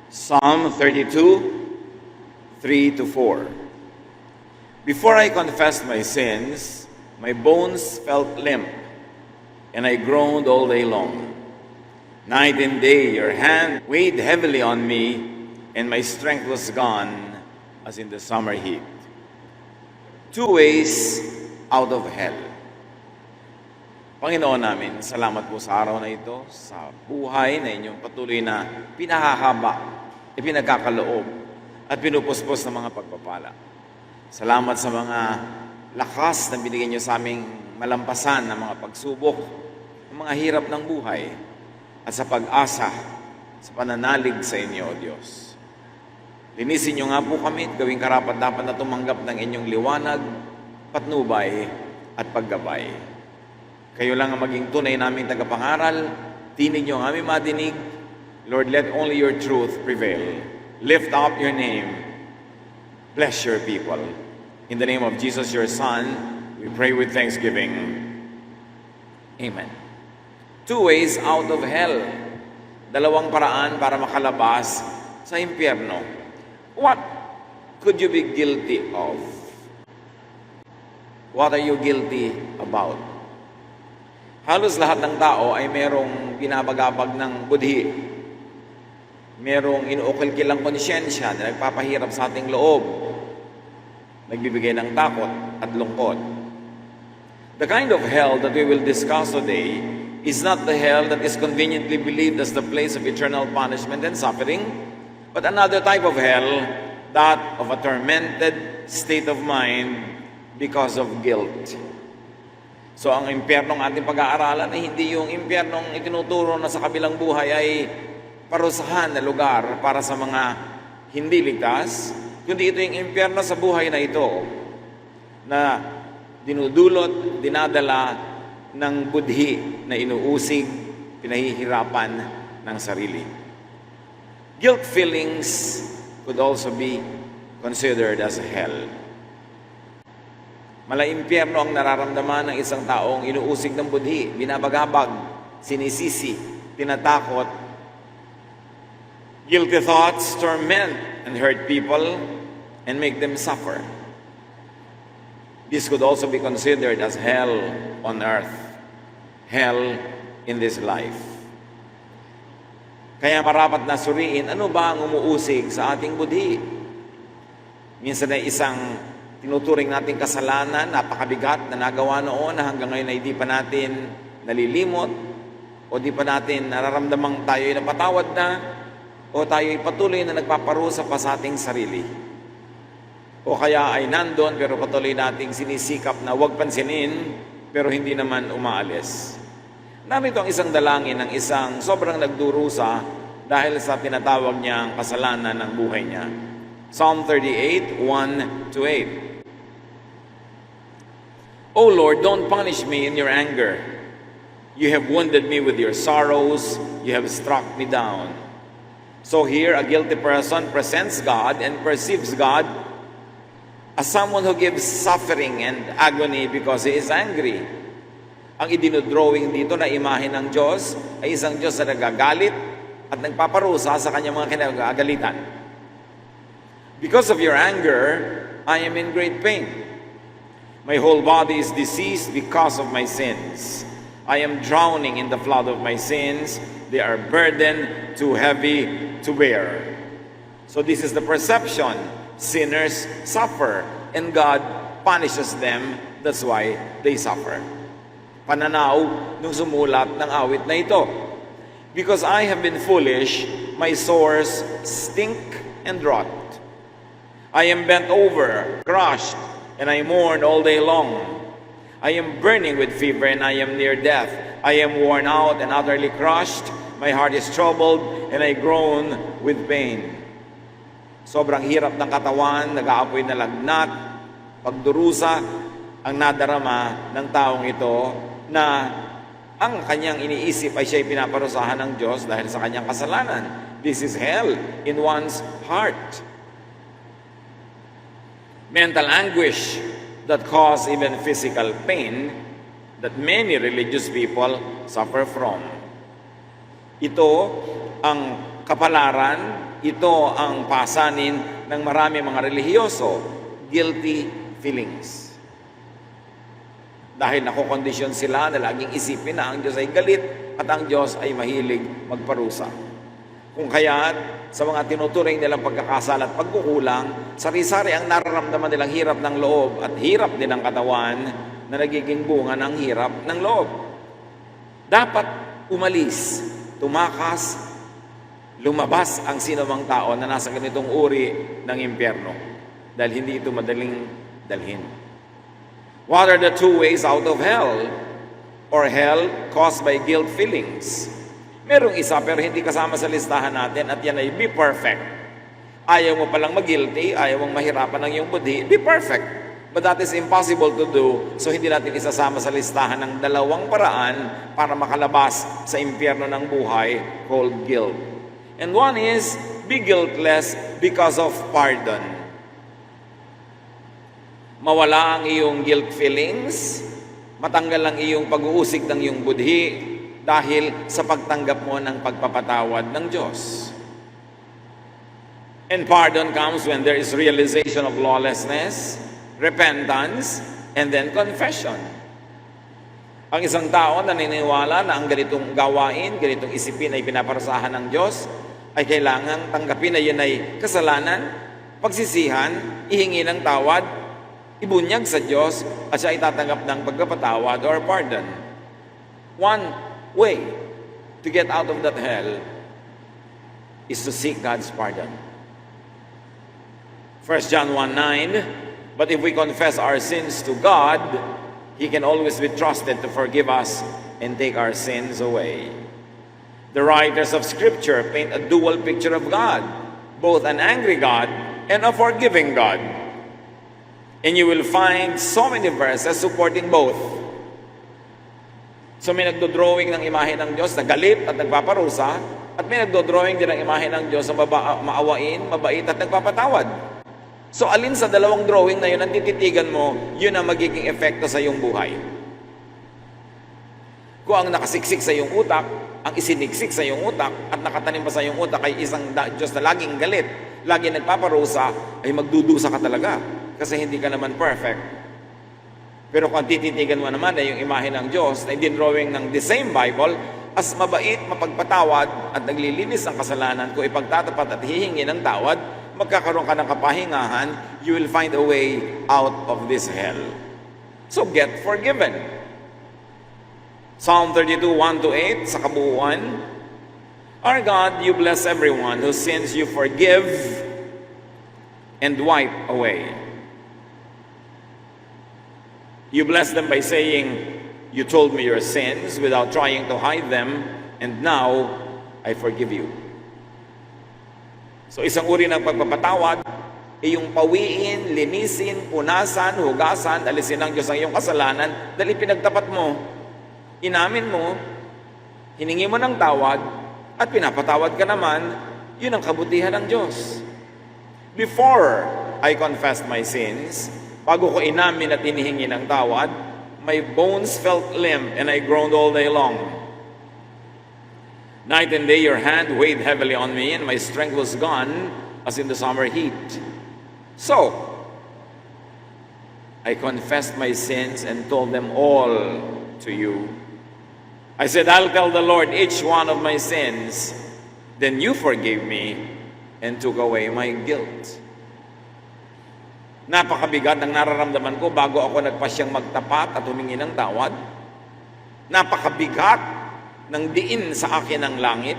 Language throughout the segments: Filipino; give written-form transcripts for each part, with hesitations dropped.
Psalm 32, 3-4. Before I confessed my sins, my bones felt limp, and I groaned all day long. Night and day your hand weighed heavily on me, and my strength was gone as in the summer heat. 2 ways out of hell. Panginoon namin, salamat po sa araw na ito, sa buhay na inyong patuloy na pinahahaba, ipinagkakaloob, at pinupuspos ng mga pagpapala. Salamat sa mga lakas na binigyan niyo sa aming malampasan ng mga pagsubok, ng mga hirap ng buhay, at sa pag-asa, sa pananalig sa inyo, O Diyos. Linisin niyo nga po kami at gawing karapat-dapat na tumanggap ng inyong liwanag, patnubay, at paggabay. Kayo lang ang maging tunay naming tagapangaral. Tinig niyo ang aming madinig. Lord, let only your truth prevail. Lift up your name. Bless your people. In the name of Jesus, your Son, we pray with thanksgiving. Amen. 2 ways out of hell. 2 paraan para makalabas sa impyerno. What could you be guilty of? What are you guilty about? Halos lahat ng tao ay merong binabagabag ng budhi. Merong inuukil-kilang konsyensya na nagpapahirap sa ating loob. Nagbibigay ng takot at lungkot. The kind of hell that we will discuss today is not the hell that is conveniently believed as the place of eternal punishment and suffering, but another type of hell, that of a tormented state of mind because of guilt. So ang impyernong ating pag-aaralan ay hindi yung impyernong itinuturo na sa kabilang buhay ay parusahan na lugar para sa mga hindi ligtas, kundi ito yung impyerno sa buhay na ito na dinudulot, dinadala ng budhi na inuusig, pinahihirapan ng sarili. Guilt feelings could also be considered as hell. Mala-impyerno ang nararamdaman ng isang taong inuusig ng budhi, binabagabag, sinisisi, tinatakot. Guilty thoughts torment and hurt people and make them suffer. This could also be considered as hell on earth, hell in this life. Kaya marapat na suriin, ano ba ang umuusig sa ating budhi? Minsan ay isang tinuturing natin kasalanan, napakabigat na nagawa noon na hanggang ngayon ay di pa natin nalilimot o di pa natin nararamdamang tayo ay napatawad na o tayo ay patuloy na nagpaparusa pa sa ating sarili. O kaya ay nandun pero patuloy nating sinisikap na huwag pansinin pero hindi naman umaalis. Narito ang isang dalangin ng isang sobrang nagdurusa dahil sa tinatawag niyang kasalanan ng buhay niya. Psalm 38, 1-8. O Lord, don't punish me in your anger. You have wounded me with your sorrows. You have struck me down. So here, a guilty person presents God and perceives God as someone who gives suffering and agony because he is angry. Ang idinodrawing dito na imahe ng Diyos ay isang Diyos na nagagalit at nagpaparusa sa kanyang mga kinagagalitan. Because of your anger, I am in great pain. My whole body is diseased because of my sins. I am drowning in the flood of my sins. They are burden too heavy to bear. So this is the perception. Sinners suffer and God punishes them. That's why they suffer. Pananaw nung sumulat ng awit na ito. Because I have been foolish, my sores stink and rot. I am bent over, crushed, and I mourn all day long. I am burning with fever and I am near death. I am worn out and utterly crushed. My heart is troubled and I groan with pain. Sobrang hirap ng katawan, nag-aapoy na lagnat, pagdurusa ang nadarama ng taong ito na ang kanyang iniisip ay siya'y pinaparusahan ng Diyos dahil sa kanyang kasalanan. This is hell in one's heart. Mental anguish that cause even physical pain that many religious people suffer from. Ito ang kapalaran, ito ang pasanin ng marami mga relihiyoso, guilty feelings. Dahil nakokondisyon sila na laging isipin na ang Diyos ay galit at ang Diyos ay mahilig magparusa. Kung kaya sa mga tinuturing nilang pagkakasala at pagkukulang, sari-sari ang nararamdaman nilang hirap ng loob at hirap din ng katawan na nagiging bunga ng hirap ng loob. Dapat umalis, tumakas, lumabas ang sinumang tao na nasa ganitong uri ng impyerno dahil hindi ito madaling dalhin. What are the two ways out of hell? Or hell caused by guilt feelings? Merong isa pero hindi kasama sa listahan natin at yan ay be perfect. Ayaw mo palang mag-guilty, ayaw mong mahirapan ng iyong budhi, be perfect. But that is impossible to do, so hindi natin isasama sa listahan ng dalawang paraan para makalabas sa impyerno ng buhay called guilt. And one is, be guiltless because of pardon. Mawala ang iyong guilt feelings, matanggal ang iyong pag-uusig ng iyong budhi dahil sa pagtanggap mo ng pagpapatawad ng Diyos. And pardon comes when there is realization of lawlessness, repentance, and then confession. Ang isang tao na naniniwala na ang ganitong gawain, ganitong isipin ay pinaparusahan ng Diyos, ay kailangang tanggapin na yun ay kasalanan, pagsisihan, ihingi ng tawad, ibunyag sa Diyos, at siya itatanggap ng pagpapatawad or pardon. One way to get out of that hell is to seek God's pardon. 1 John 1:9, but if we confess our sins to God, He can always be trusted to forgive us and take our sins away. The writers of Scripture paint a dual picture of God, both an angry God and a forgiving God. And you will find so many verses supporting both. So may nagdodrawing ng imahe ng Diyos na galit at nagpaparusa, at may nagdodrawing din ng imahe ng Diyos na maawain, mabait at nagpapatawad. So alin sa dalawang drawing na yun ang tititigan mo, yun ang magiging epekto sa iyong buhay. Kung ang nakasiksik sa iyong utak, ang isiniksik sa iyong utak, at nakatanim pa sa iyong utak ay isang Diyos na laging galit, laging nagpaparusa, ay magdudusa ka talaga. Kasi hindi ka naman perfect. Pero kung tititigan mo naman ay yung imahe ng Diyos na i-drawing ng the same Bible, as mabait, mapagpatawad, at naglilinis ng kasalanan, kung ipagtatapat at hihingi ng tawad, magkakaroon ka ng kapahingahan, you will find a way out of this hell. So get forgiven. Psalm 32, 1-8, sa kabuuan, Our God, you bless everyone whose sins you forgive and wipe away. You bless them by saying, you told me your sins without trying to hide them, and now I forgive you. So isang uri ng pagpapatawad ay yung pawiin, linisin, punasan, hugasan, alisin ng Diyos ang iyong kasalanan dahil pinagtapat mo, inamin mo, hiningi mo ng tawad, at pinapatawad ka naman, yun ang kabutihan ng Diyos. Before I confessed my sins, bago ko inamin at hinihingi ng tawad, my bones felt limp and I groaned all day long. Night and day your hand weighed heavily on me and my strength was gone as in the summer heat. So, I confessed my sins and told them all to you. I said, I'll tell the Lord each one of my sins. Then you forgave me and took away my guilt. Napakabigat ang nararamdaman ko bago ako nagpasyang magtapat at humingi ng tawad. Napakabigat ng diin sa akin ng langit.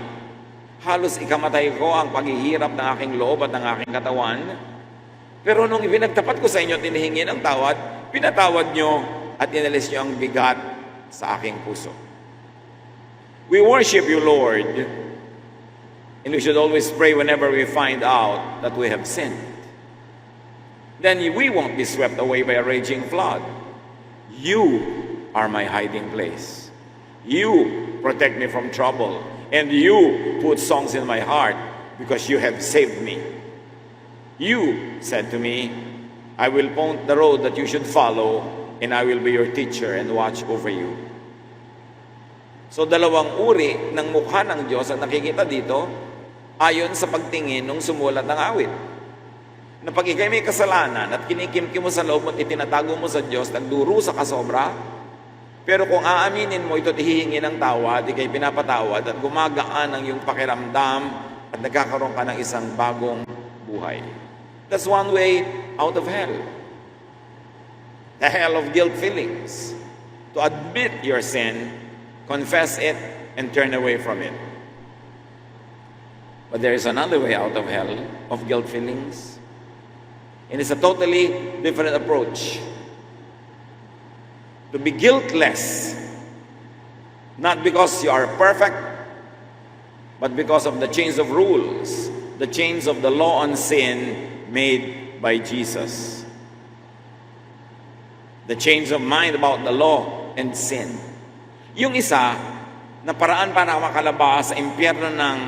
Halos ikamatay ko ang paghihirap ng aking loob at ng aking katawan. Pero nung ibinagtapat ko sa inyo at hinihingi ng tawad, pinatawad nyo at inalis nyo ang bigat sa aking puso. We worship you, Lord, and we should always pray whenever we find out that we have sinned. Then we won't be swept away by a raging flood. You are my hiding place. You protect me from trouble, and you put songs in my heart because you have saved me. You said to me, I will point the road that you should follow, and I will be your teacher and watch over you. So dalawang uri ng mukha ng Diyos ang nakikita dito. ayon sa pagtingin nung sumulat ng awit. Na pag ikay may kasalanan at kinikimkim mo sa loob mo at itinatago mo sa Diyos, nagdurusa ka sobra. Pero kung aaminin mo ito at hihingi ng tawad, ikay pinapatawad at gumagaan ang iyong pakiramdam at nagkakaroon ka ng isang bagong buhay. That's one way out of hell. The hell of guilt feelings. To admit your sin, confess it, and turn away from it. But there is another way out of hell of guilt feelings. And it's a totally different approach. To be guiltless, not because you are perfect, but because of the chains of rules, the chains of the law on sin made by Jesus. The chains of mind about the law and sin. Yung isa, na paraan para makalabas sa impyerno ng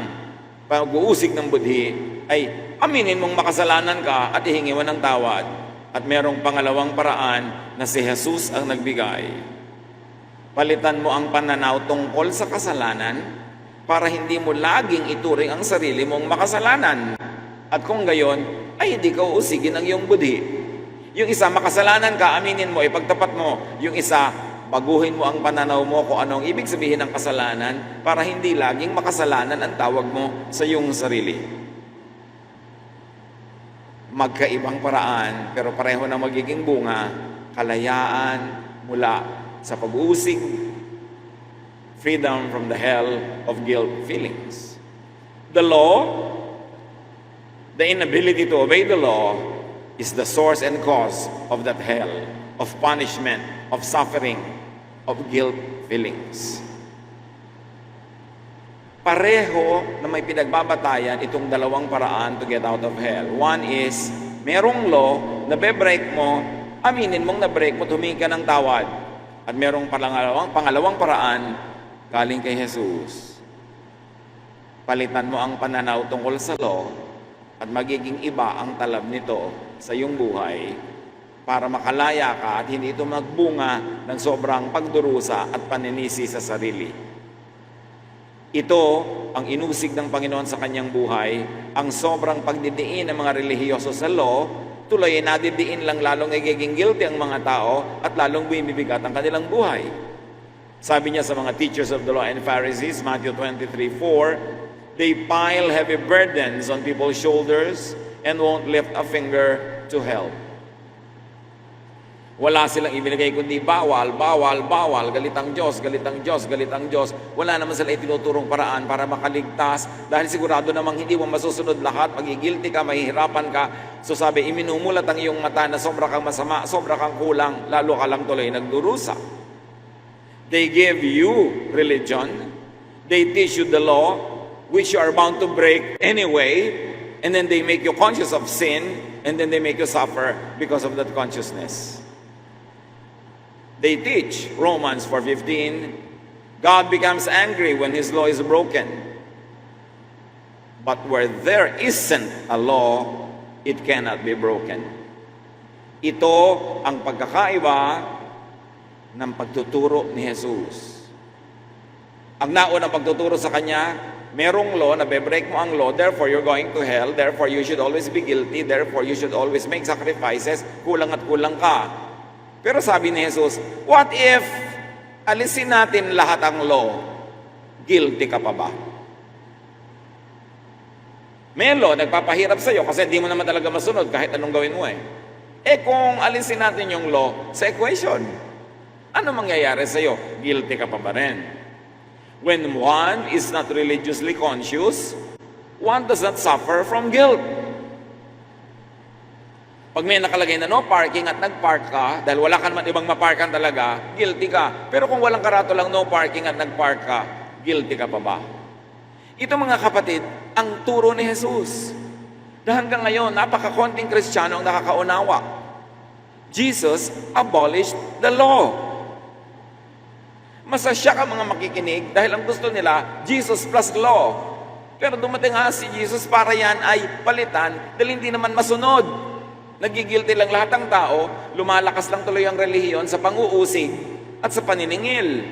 pag-uusig ng budhi, ay aminin mong makasalanan ka at ihingi mo ng tawad. At merong pangalawang paraan na si Jesus ang nagbigay. Palitan mo ang pananaw tungkol sa kasalanan para hindi mo laging ituring ang sarili mong makasalanan. At kung gayon, ay hindi ka uusigin ang iyong budhi. Yung isa, makasalanan ka, aminin mo, ipagtapat mo. Yung isa, baguhin mo ang pananaw mo kung anong ibig sabihin ng kasalanan para hindi laging makasalanan ang tawag mo sa iyong sarili. Magkaibang paraan, pero pareho na magiging bunga, kalayaan mula sa pag-uusig, freedom from the hell of guilt feelings. The law, the inability to obey the law, is the source and cause of that hell, of punishment, of suffering, of guilt feelings. Pareho na may pinagbabatayan itong dalawang paraan to get out of hell. One is, merong law na be-break mo, aminin mong na-break mo, humingi ka ng tawad. At merong pangalawang paraan, galing kay Jesus. Palitan mo ang pananaw tungkol sa law at magiging iba ang talab nito sa iyong buhay para makalaya ka at hindi ito magbunga ng sobrang pagdurusa at paninisi sa sarili. Ito ang inusig ng Panginoon sa kanyang buhay, ang sobrang pagdidiin ng mga relihiyoso sa law, tuloy ay nadidiin lang lalong nagiging guilty ang mga tao at lalong bumibigat ang kanilang buhay. Sabi niya sa mga teachers of the law and Pharisees, Matthew 23:4, they pile heavy burdens on people's shoulders and won't lift a finger to help. Wala silang ibinigay kundi bawal, bawal, bawal, galit ang Diyos, galit ang Diyos, galit ang Diyos. Wala naman sila itinuturong paraan para makaligtas dahil sigurado namang hindi mo masusunod lahat, magigilty ka, mahihirapan ka. So sabi, iminumulat ang iyong mata na sobra kang masama, sobra kang kulang, lalo ka lang tuloy nagdurusa. They give you religion, they teach you the law, which you are bound to break anyway, and then they make you conscious of sin, and then they make you suffer because of that consciousness. They teach, Romans 4:15, God becomes angry when His law is broken. But where there isn't a law, it cannot be broken. Ito ang pagkakaiba ng pagtuturo ni Jesus. Ang naunang pagtuturo sa Kanya, merong law, na be-break mo ang law, therefore you're going to hell, therefore you should always be guilty, therefore you should always make sacrifices, kulang at kulang ka. Pero sabi ni Jesus, what if alisin natin lahat ang law? Guilty ka pa ba? May law, nagpapahirap sa'yo kasi di mo naman talaga masunod kahit anong gawin mo eh. Eh kung alisin natin yung law sa equation, ano mangyayari sa'yo? Guilty ka pa ba rin? When one is not religiously conscious, one does not suffer from guilt. Pag may nakalagay na no parking at nag-park ka, dahil wala ka naman ibang maparkan talaga, guilty ka. Pero kung walang karato lang no parking at nag-park ka, guilty ka pa ba? Ito mga kapatid, ang turo ni Jesus. Na hanggang ngayon, napakakonting Kristiyano ang nakakaunawa. Jesus abolished the law. Masasya ka mga makikinig dahil ang gusto nila, Jesus plus law. Pero dumating nga si Jesus para yan ay palitan dahil hindi naman masunod. Nagigilty lang lahat ng tao, lumalakas lang tuloy ang relihiyon sa pang-uusig at sa paniningil.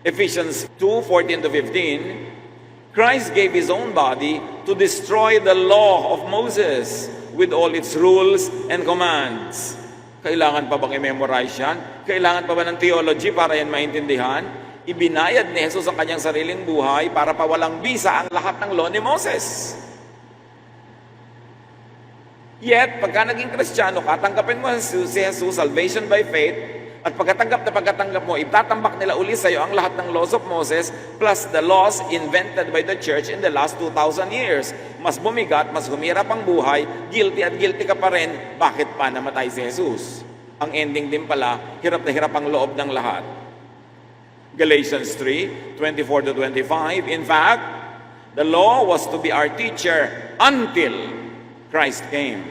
Ephesians 2:14-15, Christ gave His own body to destroy the law of Moses with all its rules and commands. Kailangan pa bang i-memorize yan? Kailangan pa ba ng theology para yan maintindihan? Ibinayad ni Jesus ang kanyang sariling buhay para pawalang bisa ang lahat ng law ni Moses. Yet, pagka naging Kristiyano ka, tanggapin mo si Jesus, salvation by faith, at pagkatanggap mo, itatambak nila uli sa iyo ang lahat ng laws of Moses plus the laws invented by the church in the last 2,000 years. Mas bumigat, mas humirap ang buhay, guilty at guilty ka pa rin, bakit pa namatay si Jesus? Ang ending din pala, hirap na hirap ang loob ng lahat. Galatians 3:24-25, in fact, the law was to be our teacher until Christ came.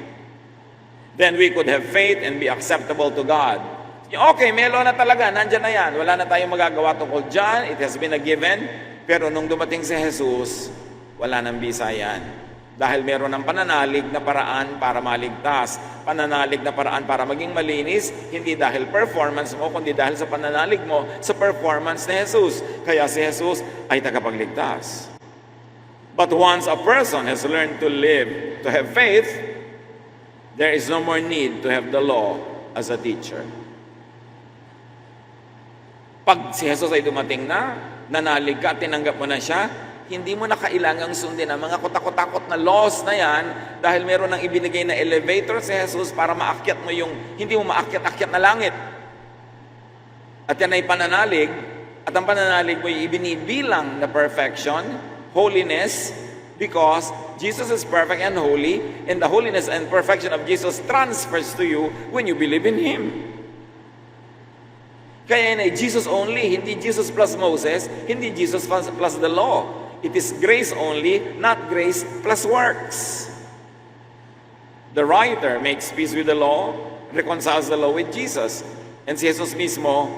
Then we could have faith and be acceptable to God. Okay, may law na talaga, nandyan na yan. Wala na tayong magagawa tungkol dyan. It has been a given. Pero nung dumating si Jesus, wala nang bisa yan. Dahil meron ng pananalig na paraan para maligtas. Pananalig na paraan para maging malinis, hindi dahil performance mo, kundi dahil sa pananalig mo, sa performance ni Jesus. Kaya si Jesus ay tagapagligtas. But once a person has learned to live, to have faith, there is no more need to have the law as a teacher. Pag si Jesus ay dumating na, nanalig ka, tinanggap mo na siya, hindi mo na kailangang sundin ang mga kutakot-takot na laws na yan dahil meron nang ibinigay na elevator si Jesus para maakyat mo yung, hindi mo maakyat-akyat na langit. At yan ay pananalig, at ang pananalig mo ay ibinibilang na perfection, holiness, because Jesus is perfect and holy, and the holiness and perfection of Jesus transfers to you when you believe in Him. Kaya yan ay Jesus only, hindi Jesus plus Moses, hindi Jesus plus the law. It is grace only, not grace plus works. The writer makes peace with the law, reconciles the law with Jesus. And si Jesus mismo,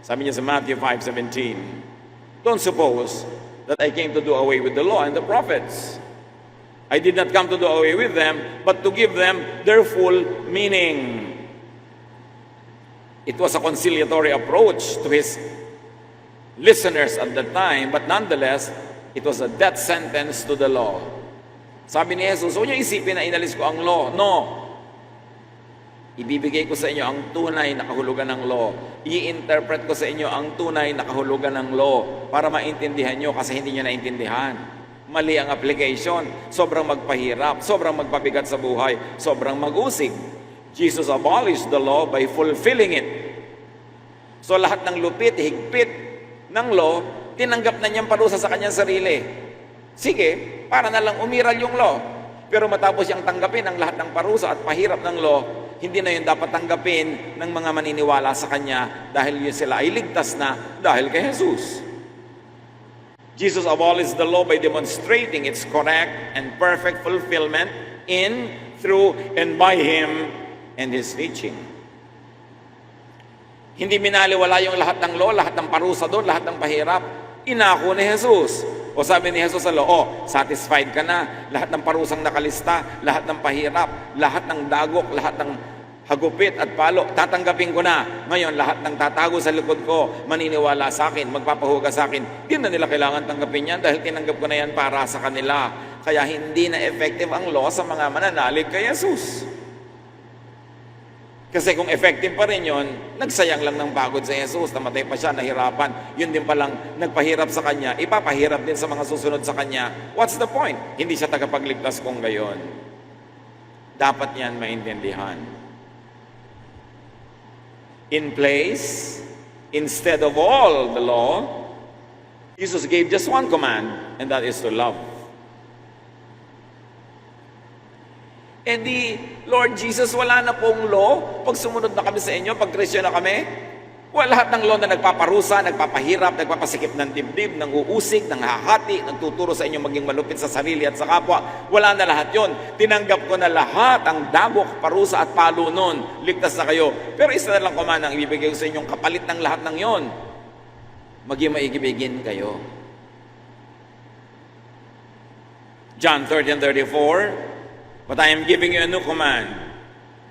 sabi niya sa Matthew 5:17, don't suppose that I came to do away with the law and the prophets. I did not come to do away with them, but to give them their full meaning. It was a conciliatory approach to his listeners at that time, but nonetheless, it was a death sentence to the law. Sabi ni Jesus, huwag niyo isipin na inalis ko ang law. No. Ibibigay ko sa inyo ang tunay na kahulugan ng law. I-interpret ko sa inyo ang tunay na kahulugan ng law para maintindihan nyo kasi hindi nyo naintindihan. Mali ang application. Sobrang magpahirap, sobrang magpabigat sa buhay, sobrang mag-usig. Jesus abolished the law by fulfilling it. So lahat ng lupit, higpit ng law, tinanggap na niyang parusa sa kanyang sarili. Sige, para na lang umiral yung law. Pero matapos siyang tanggapin ang lahat ng parusa at pahirap ng law, hindi na yun dapat tanggapin ng mga maniniwala sa kanya dahil yun sila ay ligtas na dahil kay Jesus. Jesus abolished the law by demonstrating its correct and perfect fulfillment in, through, and by Him and His teaching. Hindi minaliwala yung lahat ng law, lahat ng parusa doon, lahat ng pahirap. Inako ni Jesus. O sabi ni Jesus sa law, satisfied ka na. Lahat ng parusang nakalista, lahat ng pahirap, lahat ng dagok, lahat ng hagupit at palo, tatanggapin ko na. Ngayon, lahat ng tatago sa likod ko, maniniwala sa akin, magpapahuga sa akin. Hindi na nila kailangan tanggapin yan dahil tinanggap ko na yan para sa kanila. Kaya hindi na effective ang law sa mga mananalig kay Jesus. Kasi kung effective pa rin yun, nagsayang lang ng pagod sa Jesus, namatay pa siya, nahirapan. Yun din palang nagpahirap sa kanya, ipapahirap din sa mga susunod sa kanya. What's the point? Hindi siya tagapagligtas kung gayon. Dapat yan maintindihan. In place, instead of all the law, Jesus gave just one command, and that is to love. Eh di, Lord Jesus, wala na pong law. Pag sumunod na kami sa inyo, pag Christian na kami, wala lahat ng law na nagpaparusa, nagpapahirap, nagpapasikip ng dibdib, ng uusig, ng hahati, nagtuturo sa inyo maging malupit sa sarili at sa kapwa. Wala na lahat yon. Tinanggap ko na lahat ang dagok, parusa at palo nun. Ligtas na kayo. Pero isa na lang kumana ang ibibigay ko sa inyong kapalit ng lahat ng yon. Maging maigibigin kayo. John 13:34, but I am giving you a new command.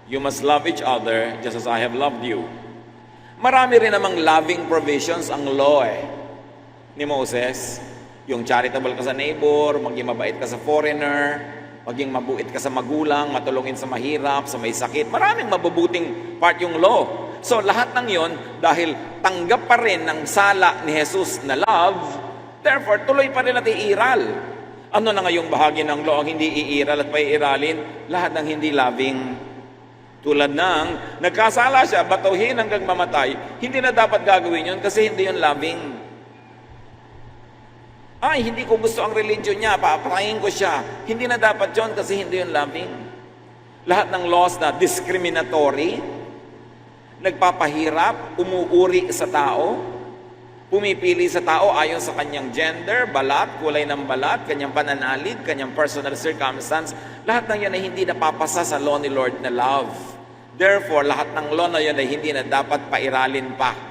You must love each other just as I have loved you. Marami rin namang loving provisions ang law ni Moses. Yung charitable ka sa neighbor, maging mabait ka sa foreigner, maging mabuit ka sa magulang, matulungin sa mahirap, sa may sakit. Maraming mabubuting part yung law. So lahat ng yon dahil tanggap pa rin ng sala ni Jesus na love, therefore tuloy pa rin natin iiral. Ano na ngayong bahagi ng law ang hindi iiral at paiiralin? Lahat ng hindi loving. Tulad ng nagkasala siya, batuhin hanggang mamatay, hindi na dapat gagawin yun kasi hindi yun loving. Ay, hindi ko gusto ang religion niya, papatayin ko siya. Hindi na dapat yun kasi hindi yun loving. Lahat ng laws na discriminatory, nagpapahirap, umuuri sa tao, pumipili sa tao ayon sa kanyang gender, balat, kulay ng balat, kanyang pananalig, kanyang personal circumstance, lahat ng yan ay hindi napapasa sa law ni Lord na love. Therefore, lahat ng law na yan ay hindi na dapat pairalin pa.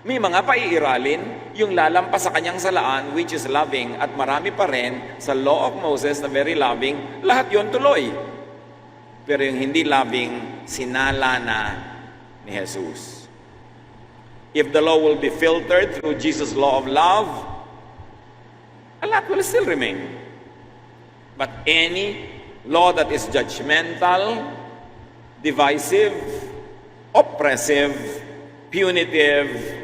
May mga paiiralin, yung lalampas sa kanyang salaan, which is loving, at marami pa rin sa law of Moses na very loving, lahat yon tuloy. Pero yung hindi loving, sinala na ni Jesus. If the law will be filtered through Jesus' law of love, a lot will still remain. But any law that is judgmental, divisive, oppressive, punitive,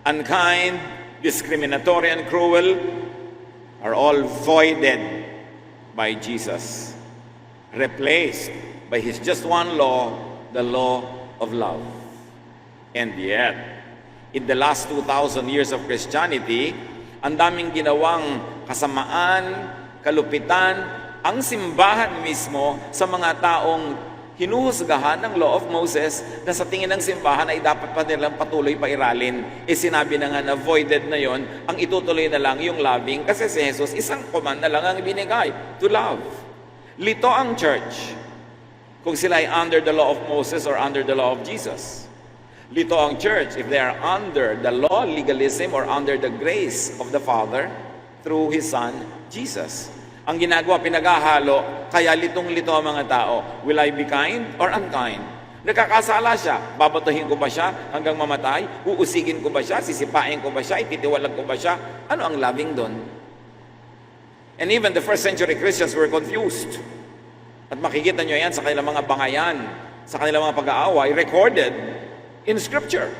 unkind, discriminatory, and cruel are all voided by Jesus, replaced by His just one law, the law of love. And yet, in the last 2,000 years of Christianity, ang daming ginawang kasamaan, kalupitan, ang simbahan mismo sa mga taong hinuhusgahan ng law of Moses na sa tingin ng simbahan ay dapat pa nilang patuloy pairalin. Sinabi na nga na voided na yon, ang itutuloy na lang yung loving kasi si Jesus isang command na lang ang binigay, to love. Lito ang church kung sila ay under the law of Moses or under the law of Jesus. Lito ang church if they are under the law, legalism, or under the grace of the Father through His Son, Jesus. Ang ginagawa, pinaghahalo, kaya litong-lito ang mga tao. Will I be kind or unkind? Nagkakasala siya, babatuhin ko ba siya hanggang mamatay? Uusigin ko ba siya? Sisipain ko ba siya? Ititiwalag ko ba siya? Ano ang loving doon? And even the first century Christians were confused. At makikita nyo yan sa kanilang mga bangayan, sa kanilang mga pag-aaway, recorded in Scripture.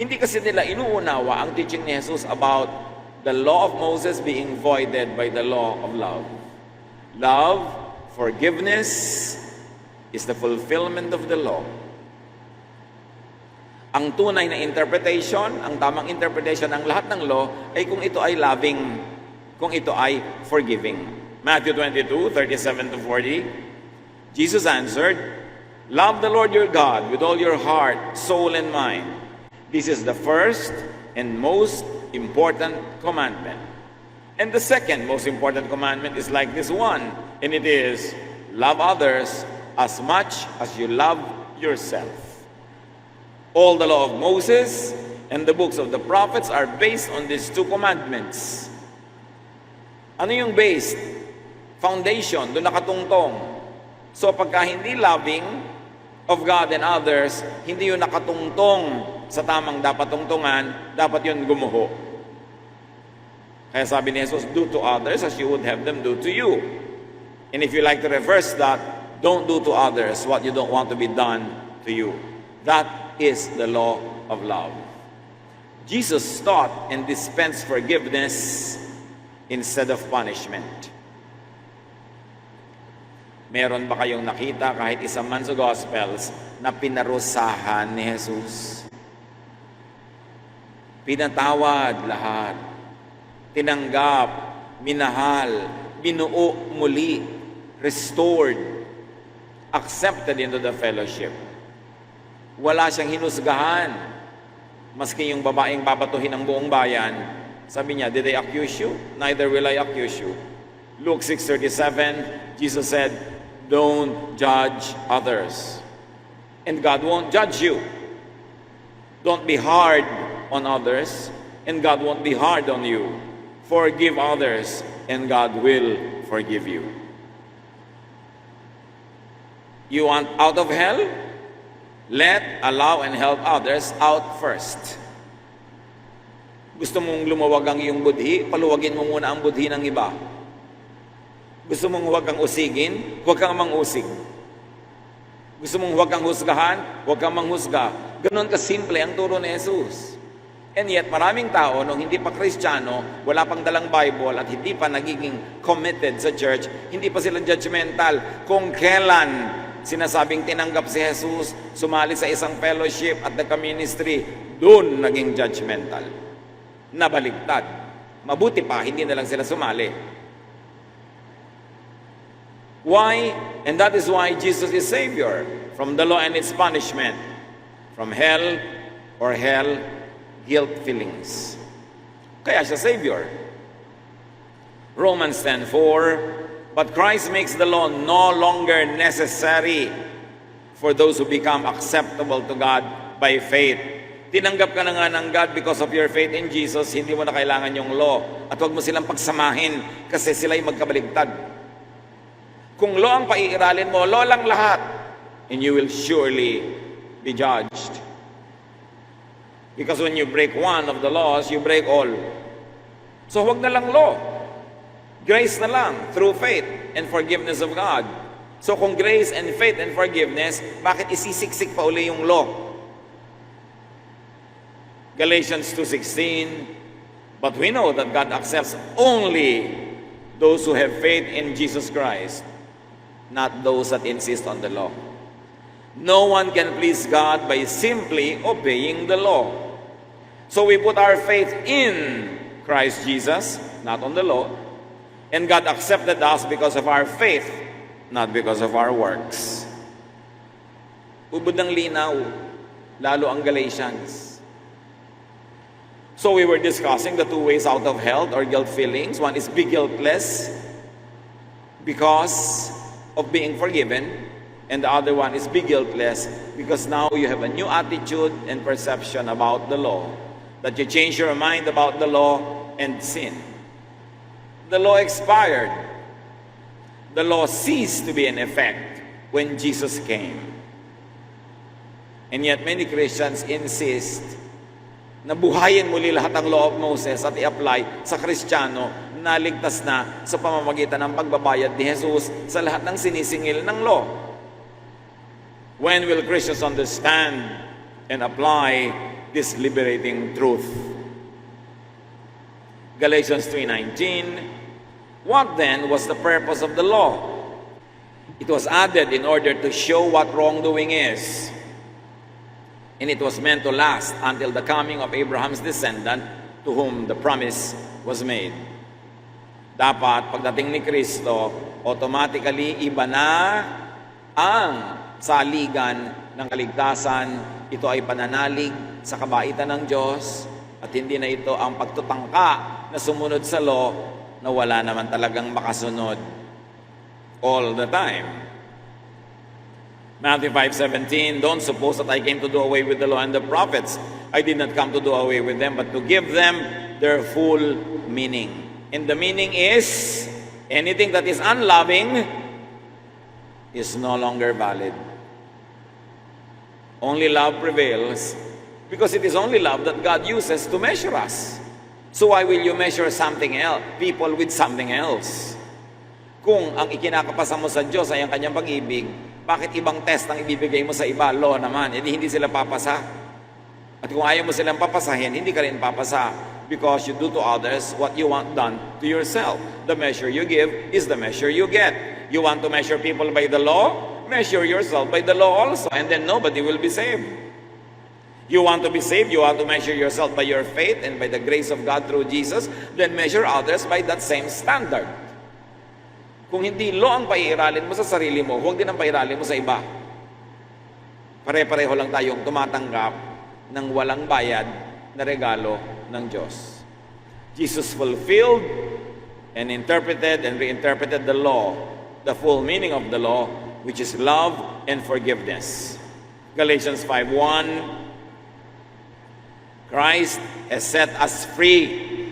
Hindi kasi nila inuunawa ang teaching ni Jesus about the law of Moses being voided by the law of love. Love, forgiveness, is the fulfillment of the law. Ang tunay na interpretation, ang tamang interpretation ng lahat ng law ay kung ito ay loving, kung ito ay forgiving. Matthew 22, 37 to 40, Jesus answered, "Love the Lord your God with all your heart, soul, and mind. This is the first and most important commandment. And the second most important commandment is like this one, and it is, love others as much as you love yourself. All the law of Moses and the books of the prophets are based on these two commandments." Ano yung based? Foundation, doon nakatungtong. So pagka hindi loving of God and others, hindi yun nakatungtong sa tamang dapat tungtungan, dapat yun gumuho. Kaya sabi ni Jesus, do to others as you would have them do to you. And if you like to reverse that, don't do to others what you don't want to be done to you. That is the law of love. Jesus taught and dispensed forgiveness instead of punishment. Meron ba kayong nakita kahit isa man sa Gospels na pinarusahan ni Jesus? Pinatawad lahat. Tinanggap, minahal, binuo muli, restored, accepted into the fellowship. Wala siyang hinusgahan. Maski yung babaeng babatuhin ng buong bayan, sabi niya, did I accuse you? Neither will I accuse you. Luke 6:37, Jesus said, don't judge others. And God won't judge you. Don't be hard on others, and God won't be hard on you. Forgive others, and God will forgive you. You want out of hell? Let, allow, and help others out first. Gusto mong lumawag ang iyong budhi, paluwagin mo muna ang budhi ng iba. Gusto mong huwag kang usigin, huwag kang mangusig. Gusto mong huwag kang husgahan, huwag kang manghusga. Ganon kasimple ang turo ni Jesus. And yet, maraming tao, nung hindi pa Kristiyano, wala pang dalang Bible at hindi pa nagiging committed sa church, hindi pa sila judgmental. Kung kailan sinasabing tinanggap si Jesus, sumali sa isang fellowship at nagka-ministry, doon naging judgmental. Nabaligtad. Mabuti pa, hindi na lang sila sumali. Why? And that is why Jesus is Savior from the law and its punishment, from hell or hell guilt feelings. Kaya siya Savior. Romans 10:4, but Christ makes the law no longer necessary for those who become acceptable to God by faith. Tinanggap ka na nga ng God because of your faith in Jesus, hindi mo na kailangan yung law. At huwag mo silang pagsamahin kasi sila'y magkabaligtad. Kung law ang paiiralin mo, law lang lahat, and you will surely be judged. Because when you break one of the laws, you break all. So huwag na lang law. Grace na lang through faith and forgiveness of God. So kung grace and faith and forgiveness, bakit isisiksik pa uli yung law? Galatians 2:16, but we know that God accepts only those who have faith in Jesus Christ, not those that insist on the law. No one can please God by simply obeying the law. So we put our faith in Christ Jesus, not on the law, and God accepted us because of our faith, not because of our works. Ubod ng linaw, lalo ang Galatians. So we were discussing the two ways out of hell or guilt feelings. One is be guiltless because of being forgiven, and the other one is be guiltless because now you have a new attitude and perception about the law, that you change your mind about the law and sin. The law expired. The law ceased to be in effect when Jesus came. And yet many Christians insist na buhayin muli lahat ang law of Moses at i-apply sa Kristiyano na ligtas na sa pamamagitan ng pagbabayad ni Jesus sa lahat ng sinisingil ng law. When will Christians understand and apply this liberating truth? Galatians 3:19, what then was the purpose of the law? It was added in order to show what wrongdoing is. And it was meant to last until the coming of Abraham's descendant to whom the promise was made. Dapat pagdating ni Kristo, automatically iba na ang saligan ng kaligtasan. Ito ay pananalig sa kabaitan ng Diyos at hindi na ito ang pagtutangka na sumunod sa law na wala naman talagang makasunod all the time. Matthew 5:17, don't suppose that I came to do away with the law and the prophets. I did not come to do away with them, but to give them their full meaning. And the meaning is, anything that is unloving is no longer valid. Only love prevails because it is only love that God uses to measure us. So why will you measure something else, people with something else? Kung ang ikinakapasa mo sa Diyos ay ang kanyang pag-ibig, bakit ibang test ang ibibigay mo sa iba? Law naman, hindi sila papasa. At kung ayaw mo silang papasahin, hindi ka rin papasa because you do to others what you want done to yourself. The measure you give is the measure you get. You want to measure people by the law? Measure yourself by the law also, and then nobody will be saved. You want to be saved, you want to measure yourself by your faith and by the grace of God through Jesus, then measure others by that same standard. Kung hindi law ang paiiralin mo sa sarili mo, huwag din ang pairalin mo sa iba. Pare-pareho lang tayong tumatanggap ng walang bayad na regalo ng Diyos. Jesus fulfilled and interpreted and reinterpreted the law, the full meaning of the law, which is love and forgiveness. Galatians 5:1, Christ has set us free.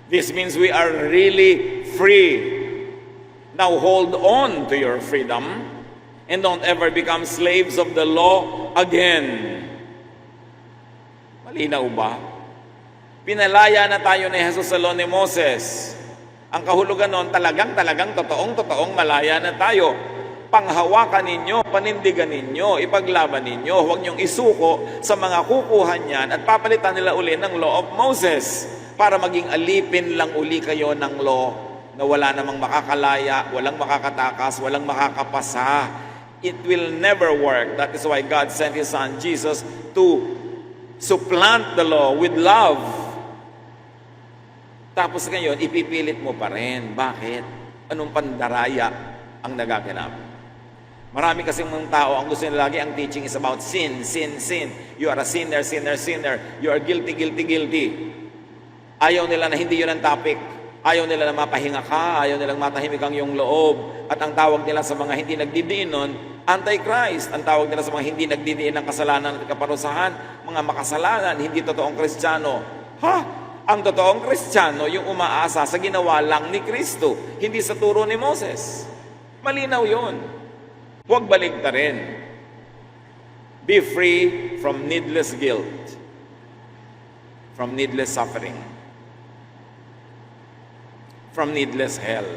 This means we are really free. Now hold on to your freedom and don't ever become slaves of the law again. Malinaw ba? Pinalaya na tayo ni Jesus sa law ni Moses. Ang kahulugan nun, talagang totoong malaya na tayo. Panghawakan ninyo, panindigan ninyo, ipaglaban ninyo. Huwag niyong isuko sa mga kukuhan niyan at papalitan nila uli ng law of Moses para maging alipin lang uli kayo ng law na wala namang makakalaya, walang makakatakas, walang makakapasa. It will never work. That is why God sent His Son Jesus to supplant the law with love. Tapos ngayon, ipipilit mo pa rin. Bakit? Anong pandaraya ang nagaganap? Marami kasing mga tao, ang gusto nila lagi, ang teaching is about sin, sin, sin. You are a sinner, sinner, sinner. You are guilty, guilty, guilty. Ayaw nila na hindi yun ang topic. Ayaw nila na mapahinga ka. Ayaw nilang matahimik ang iyong loob. At ang tawag nila sa mga hindi nagdidiin nun, Antichrist. Ang tawag nila sa mga hindi nagdidiin ng kasalanan at kaparusahan, mga makasalanan, hindi totoong Kristiyano. Ang totoong Kristiyano, yung umaasa sa ginawa lang ni Kristo, hindi sa turo ni Moses. Malinaw yun. Huwag baligtarin. Be free from needless guilt, from needless suffering, from needless hell,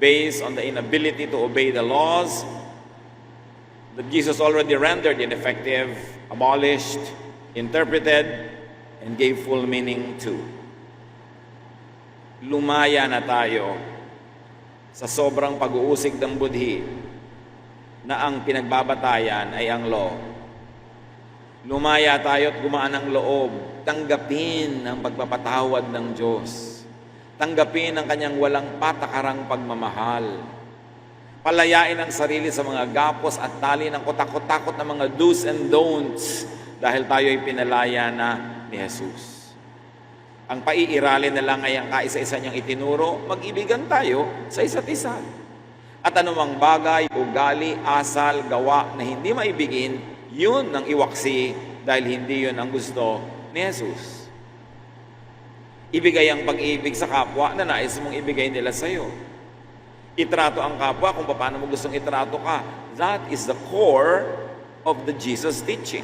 based on the inability to obey the laws that Jesus already rendered ineffective, abolished, interpreted, and gave full meaning to. Lumaya na tayo sa sobrang pag-uusig ng budhi na ang pinagbabatayan ay ang law. Lumaya tayo at gumaan ang loob. Tanggapin ang pagpapatawad ng Diyos. Tanggapin ang kanyang walang patakarang pagmamahal. Palayain ang sarili sa mga gapos at tali ng kutakot-takot na mga do's and don'ts dahil tayo ay pinalaya na ni Jesus. Ang paiiralin na lang ay ang kaisa-isa niyang itinuro, mag-ibigan tayo sa isa't isa. At anumang bagay, ugali, asal, gawa na hindi maibigin, yun ang iwaksi dahil hindi yun ang gusto ni Jesus. Ibigay ang pag-ibig sa kapwa na nais mong ibigay nila sa iyo. Itrato ang kapwa kung paano mo gustong itrato ka. That is the core of the Jesus teaching.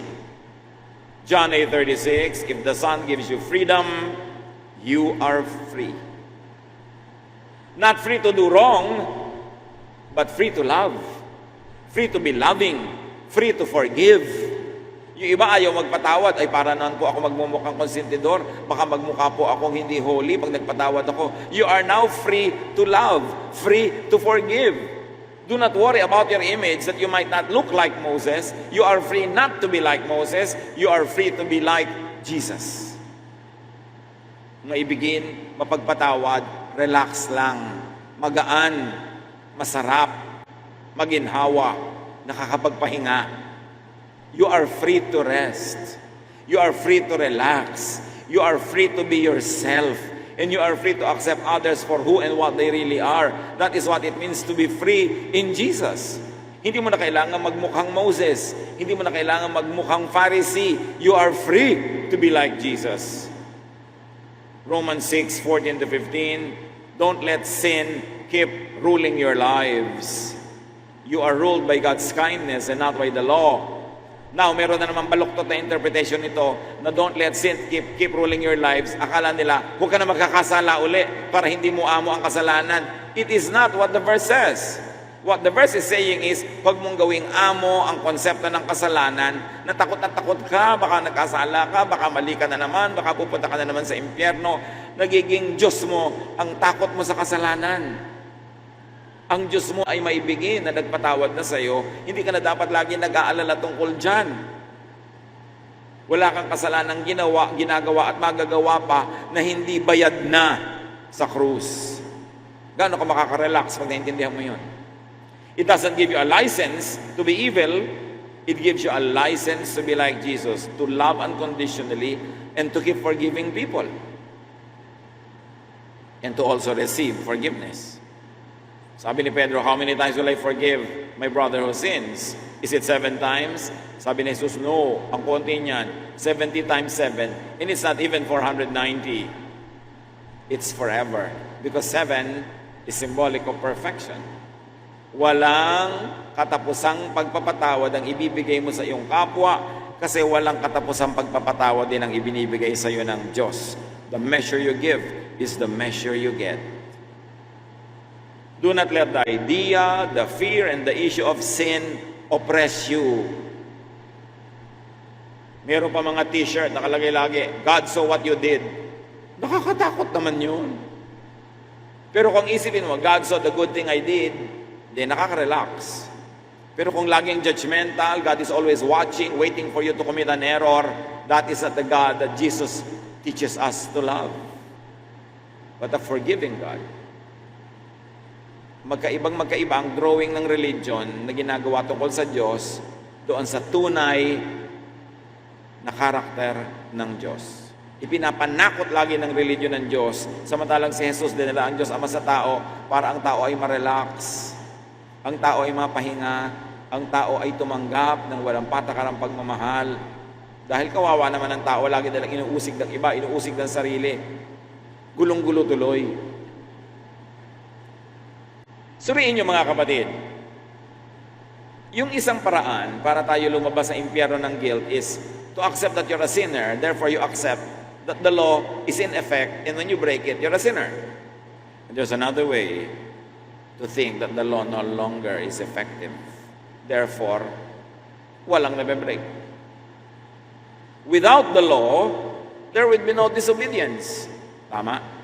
John 8:36, if the Son gives you freedom, you are free. Not free to do wrong, but free to love. Free to be loving. Free to forgive. Yung iba ayaw magpatawad, ay para naan po ako magmumukhang konsentidor, baka magmukha po akong hindi holy pag nagpatawad ako. You are now free to love, free to forgive. Do not worry about your image that you might not look like Moses. You are free not to be like Moses. You are free to be like Jesus. Maibigin, mapagpatawad, relax lang, magaan, masarap, maginhawa, nakakapagpahinga. You are free to rest. You are free to relax. You are free to be yourself. And you are free to accept others for who and what they really are. That is what it means to be free in Jesus. Hindi mo na kailangan magmukhang Moses. Hindi mo na kailangan magmukhang Pharisee. You are free to be like Jesus. Romans 6:14-15, don't let sin keep ruling your lives. You are ruled by God's kindness and not by the law. Now, meron na naman baluktot na interpretation nito na don't let sin keep ruling your lives. Akala nila, huwag ka na magkakasala uli para hindi mo amo ang kasalanan. It is not what the verse says. What the verse is saying is, huwag mong gawing amo ang konsepto ng kasalanan na takot ka, baka nagkasala ka, baka mali ka na naman, baka pupunta ka na naman sa impyerno. Nagiging Diyos mo ang takot mo sa kasalanan. Ang Diyos mo ay maibigin na nagpatawad na sa iyo, hindi ka na dapat lagi nag-aalala tungkol dyan. Wala kang kasalanang ginagawa at magagawa pa na hindi bayad na sa krus. Gaano ka makaka-relax pag naintindihan mo yun? It doesn't give you a license to be evil. It gives you a license to be like Jesus, to love unconditionally and to keep forgiving people. And to also receive forgiveness. Sabi ni Pedro, how many times will I forgive my brother who sins? Is it 7 times? Sabi ni Jesus, no. Ang konti niyan, 70 times 7. And it's not even 490. It's forever. Because 7 is symbolic of perfection. Walang katapusang pagpapatawad ang ibibigay mo sa iyong kapwa Kasi walang katapusang pagpapatawad din ang ibinibigay sa iyo ng Diyos. The measure you give is the measure you get. Do not let the idea, the fear, and the issue of sin oppress you. Meron pa mga t-shirt nakalagay lagi, God saw what you did. Nakakatakot naman yun. Pero kung isipin mo, God saw the good thing I did, di nakaka-relax. Pero kung laging judgmental, God is always watching, waiting for you to commit an error, that is not the God that Jesus teaches us to love. But a forgiving God. Magkaiba ang drawing ng religion na ginagawa tungkol sa Diyos doon sa tunay na karakter ng Diyos. Ipinapanakot lagi ng religion ng Diyos, samantalang si Jesus dinala ang Diyos Ama sa tao para ang tao ay ma-relax, ang tao ay mapahinga, ang tao ay tumanggap ng walang patakarang pagmamahal. Dahil kawawa naman ang tao, lagi nilang inuusig ng iba, inuusig ng sarili. Gulong-gulo tuloy. Suriin niyo mga kapatid, yung isang paraan para tayo lumabas sa impyerno ng guilt is to accept that you're a sinner, therefore you accept that the law is in effect, and when you break it, you're a sinner. And there's another way to think that the law no longer is effective. Therefore, walang nabe-break. Without the law, there would be no disobedience. Tama?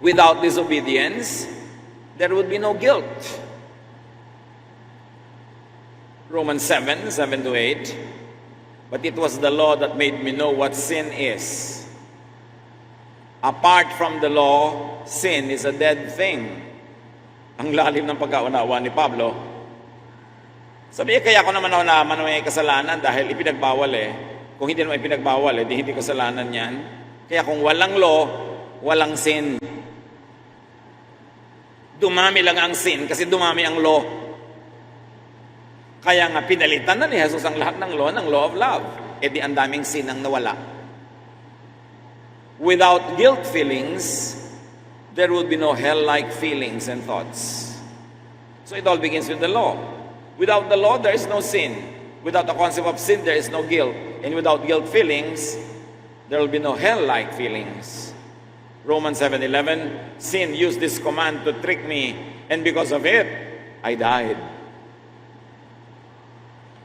Without disobedience, there would be no guilt. Romans 7:7-8. But it was the law that made me know what sin is. Apart from the law, sin is a dead thing. Ang lalim ng pagkaunawa ni Pablo. Sabi kaya ako naman na may kasalanan dahil ipinagbawal eh. Kung hindi naman ipinagbawal di hindi kasalanan yan. Kaya kung walang law, walang sin. Dumami lang ang sin kasi dumami ang law. Kaya nga pinalitan na ni Jesus ang lahat ng law of love. Di ang daming sin ang nawala. Without guilt feelings, there would be no hell-like feelings and thoughts. So it all begins with the law. Without the law, there is no sin. Without the concept of sin, there is no guilt. And without guilt feelings, there will be no hell-like feelings. Romans 7:11, sin used this command to trick me, and because of it, I died.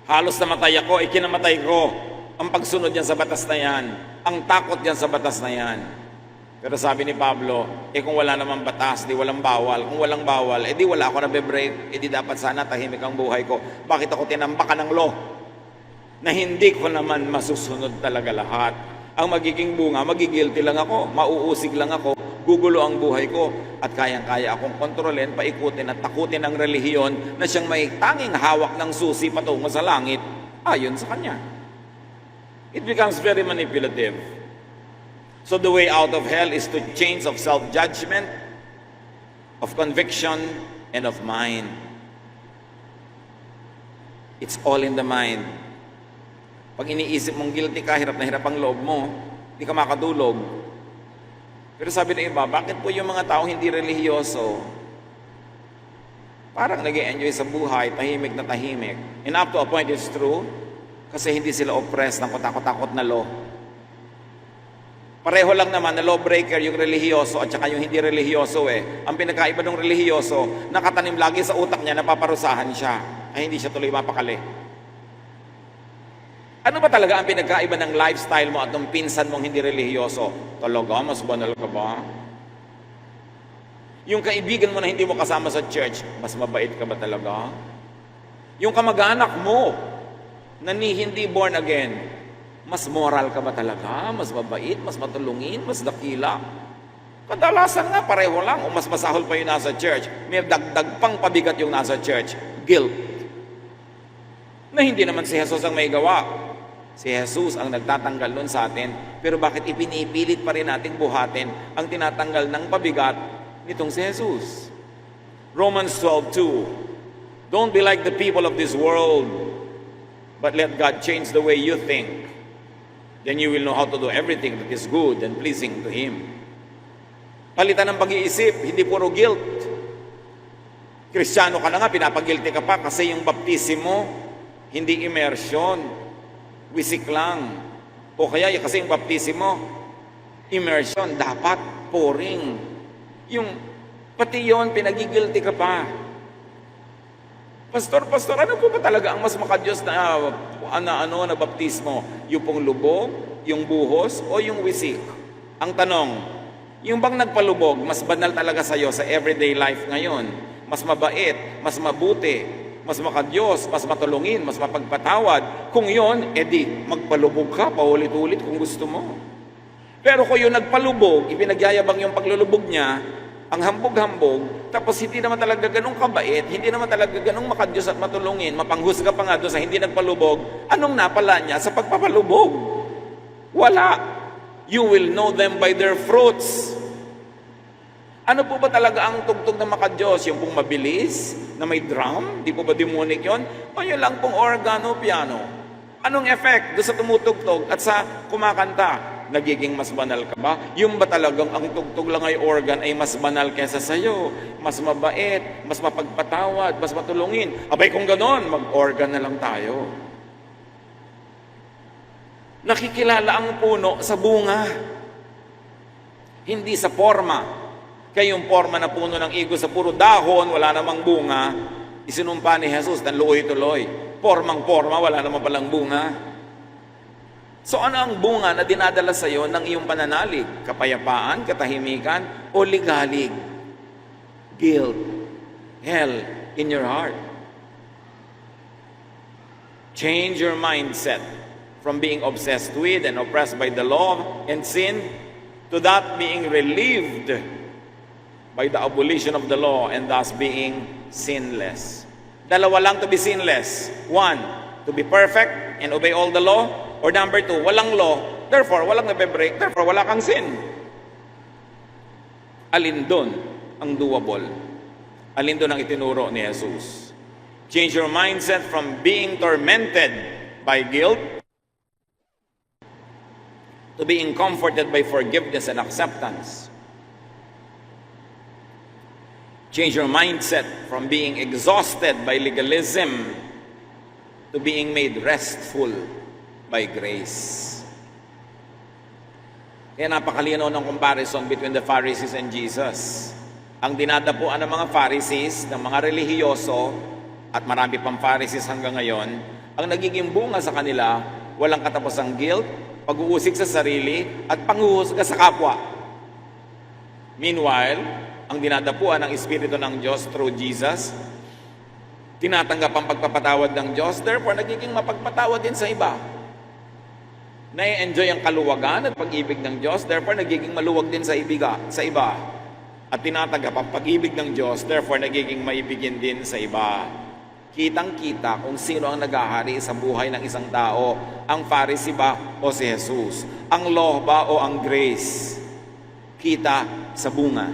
Halos namatay ako, ikinamatay ko ang pagsunod yan sa batas na yan, ang takot yan sa batas na yan. Pero sabi ni Pablo, kung wala namang batas, di walang bawal. Kung walang bawal, di wala ako nabe-break, di dapat sana tahimik ang buhay ko. Bakit ako tinambakan ng law? Na hindi ko naman masusunod talaga lahat. Ang magiging bunga, magigilty lang ako, mauusig lang ako, gugulo ang buhay ko, at kayang-kaya akong kontrolin, paikutin at takutin ang relihiyon na siyang may tanging hawak ng susi patungo sa langit, ayon sa kanya. It becomes very manipulative. So the way out of hell is to change of self-judgment, of conviction, and of mind. It's all in the mind. Pag iniisip mong guilty ka, hirap na hirap ang loob mo, hindi ka makadulog. Pero sabi ng iba, bakit po yung mga taong hindi relihiyoso, parang nag-i-enjoy sa buhay, tahimik na tahimik. And up to a point, it's true, kasi hindi sila oppressed ng katakot-takot na law. Pareho lang naman na lawbreaker yung relihiyoso at saka yung hindi relihiyoso eh. Ang pinakaiba ng relihiyoso, nakatanim lagi sa utak niya, napaparusahan siya, ay hindi siya tuloy mapakali. Ano ba talaga ang pinagkaiba ng lifestyle mo at ng pinsan mong hindi relihiyoso? Talaga, mas banal ka ba? Yung kaibigan mo na hindi mo kasama sa church, mas mabait ka ba talaga? Yung kamag-anak mo na hindi born again, mas moral ka ba talaga? Mas mabait, mas matulungin, mas dakila? Kadalasan nga, pareho lang. O mas masahol pa yung nasa church. May dagdag pang pabigat yung nasa church. Guilt. Na hindi naman si Jesus ang may gawa. Si Jesus ang nagtatanggal nun sa atin, pero bakit ipinipilit pa rin nating buhatin ang tinatanggal ng pabigat nitong si Jesus? Romans 12:2. Don't be like the people of this world, but let God change the way you think. Then you will know how to do everything that is good and pleasing to Him. Palitan ng pag-iisip, hindi puro guilt. Kristiyano ka na nga, pinapagilty ka pa kasi yung baptism mo, Hindi immersion. Wisik lang. O kaya kasi yung baptismo, immersion, dapat pouring. Yung pati yon pinagigilty ka pa. Pastor, ano po ba talaga ang mas makadiyos na baptismo? Yung pong lubog, yung buhos, o yung wisik? Ang tanong, yung bang nagpalubog, mas banal talaga sa'yo sa everyday life ngayon? Mas mabait, mas mabuti, mas makadiyos, mas matulungin, mas mapagpatawad. Kung yon, edi magpalubog ka paulit-ulit kung gusto mo. Pero kung yung nagpalubog, ipinagyayabang yung paglulubog niya, ang hambog-hambog, tapos hindi naman talaga ganun kabait, hindi naman talaga ganun makadiyos at matulungin, mapanghusga pa nga doon sa hindi nagpalubog, anong napala niya sa pagpapalubog? Wala. You will know them by their fruits. Ano po ba talaga ang tugtog na makadiyos? Yung pong mabilis, na may drum? Di po ba demonic yun? O yun lang pong organo, piano? Anong effect doon sa tumutugtog at sa kumakanta? Nagiging mas banal ka ba? Yung ba talagang ang tugtog lang ay organ ay mas banal kesa sa'yo? Mas mabait, mas mapagpatawad, mas matulungin. Abay kung ganon, mag-organ na lang tayo. Nakikilala ang puno sa bunga. Hindi sa forma. Kaya yung forma na puno ng igo sa puro dahon, wala namang bunga, isinumpa ni Jesus, tanluoy-tuloy. Formang-forma, wala namang palang bunga. So ano ang bunga na dinadala sa iyo ng iyong pananalig? Kapayapaan, katahimikan, o ligalig? Guilt, hell in your heart. Change your mindset from being obsessed with and oppressed by the law and sin to that being relieved by the abolition of the law and thus being sinless. Dalawa lang to be sinless. One, to be perfect and obey all the law. Or number two, walang law, therefore walang nabe-break, therefore wala kang sin. Alin doon ang doable? Alin doon ang itinuro ni Jesus? Change your mindset from being tormented by guilt to being comforted by forgiveness and acceptance. Change your mindset from being exhausted by legalism to being made restful by grace. Kaya napakalinaw ng comparison between the Pharisees and Jesus. Ang dinadapuan ng mga Pharisees, ng mga relihiyoso, at marami pang Pharisees hanggang ngayon, ang nagiging bunga sa kanila, walang katapusang guilt, pag-uusig sa sarili, at panghuhusga sa kapwa. Meanwhile, ang dinadapuan ng Espiritu ng Diyos through Jesus, tinatanggap ang pagpapatawad ng Diyos, therefore nagiging mapagpatawad din sa iba. Nai-enjoy ang kaluwagan at pag-ibig ng Diyos, therefore nagiging maluwag din sa iba. At tinatanggap ang pag-ibig ng Diyos, therefore nagiging maibigin din sa iba. Kitang-kita kung sino ang naghahari sa buhay ng isang tao, ang Pharisee ba o si Jesus? Ang law ba o ang grace? Kita sa bunga.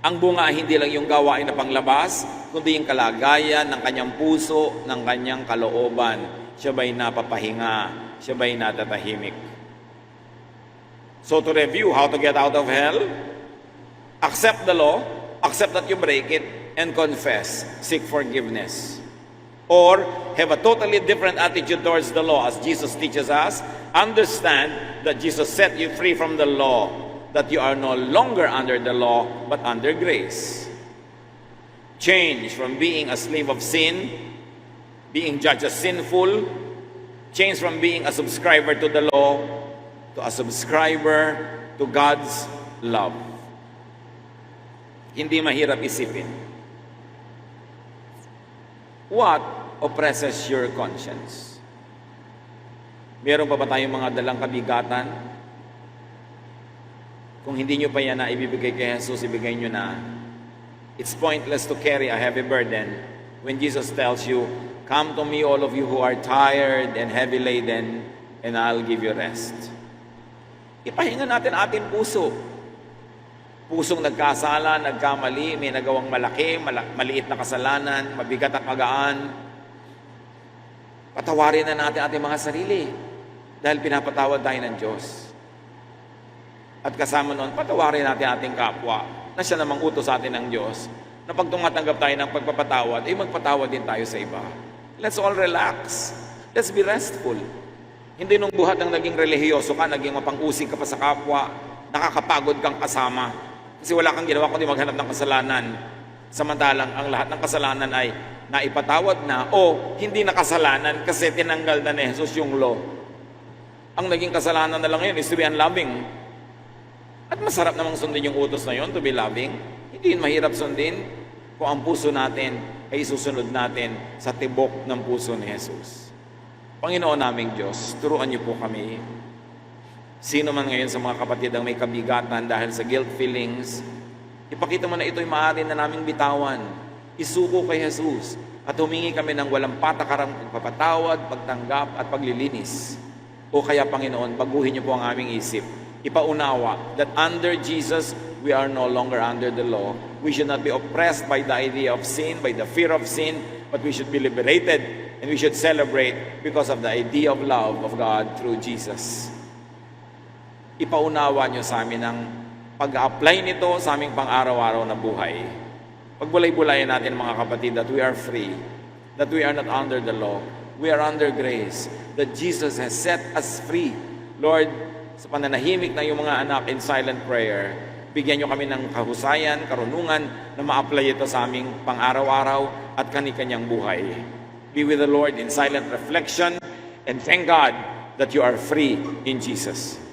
Ang bunga ay hindi lang yung gawain na panglabas, kundi yung kalagayan ng kanyang puso, ng kanyang kalooban. Siya ba'y napapahinga? Siya ba'y natatahimik? So to review, how to get out of hell? Accept the law, accept that you break it, and confess, seek forgiveness. Or have a totally different attitude towards the law as Jesus teaches us. Understand that Jesus set you free from the law, that you are no longer under the law, but under grace. Change from being a slave of sin, being judged as sinful, change from being a subscriber to the law to a subscriber to God's love. Hindi mahirap isipin. What oppresses your conscience? Meron pa ba tayong mga dalang kabigatan? Kung hindi nyo pa yan na ibibigay kay Jesus, ibigay nyo na. It's pointless to carry a heavy burden when Jesus tells you, "Come to me, all of you who are tired and heavy laden, and I'll give you rest." Ipahinga natin ating puso. Pusong nagkasala, nagkamali, may nagawang malaki, maliit na kasalanan, mabigat at magaan. Patawarin na natin ating mga sarili dahil pinapatawad tayo ng Diyos. At kasama noon, patawarin natin ating kapwa na siya namang utos sa atin ng Diyos na pag tumatanggap tayo ng pagpapatawad, ay magpatawad din tayo sa iba. Let's all relax. Let's be restful. Hindi nung buhat ng naging relihiyoso ka, naging mapang-usig ka pa sa kapwa, nakakapagod kang kasama. Kasi wala kang ginawa kundi maghanap ng kasalanan. Samantalang ang lahat ng kasalanan ay naipatawad na o hindi na kasalanan kasi tinanggal na ni Jesus yung law. Ang naging kasalanan na lang ngayon is to be unloving. At masarap namang sundin yung utos na yun, to be loving. Hindi yun mahirap sundin kung ang puso natin ay susunod natin sa tibok ng puso ni Jesus. Panginoon naming Diyos, turuan niyo po kami. Sino man ngayon sa mga kapatid ang may kabigatan dahil sa guilt feelings, ipakita mo na ito'y maaari na naming bitawan. Isuko kay Jesus at humingi kami ng walang patakarang pagpapatawad, pagtanggap at paglilinis. O kaya Panginoon, baguhin niyo po ang aming isip. Ipaunawa that under Jesus, we are no longer under the law. We should not be oppressed by the idea of sin, by the fear of sin, but we should be liberated and we should celebrate because of the idea of love of God through Jesus. Ipaunawa niyo sa amin ang pag-apply nito sa aming pang-araw-araw na buhay. Pagbulay-bulayan natin mga kapatid that we are free, that we are not under the law, we are under grace, that Jesus has set us free. Lord, sa pananahimik na yung mga anak in silent prayer, bigyan niyo kami ng kahusayan, karunungan na ma-apply ito sa aming pang-araw-araw at kani-kanyang buhay. Be with the Lord in silent reflection and thank God that you are free in Jesus.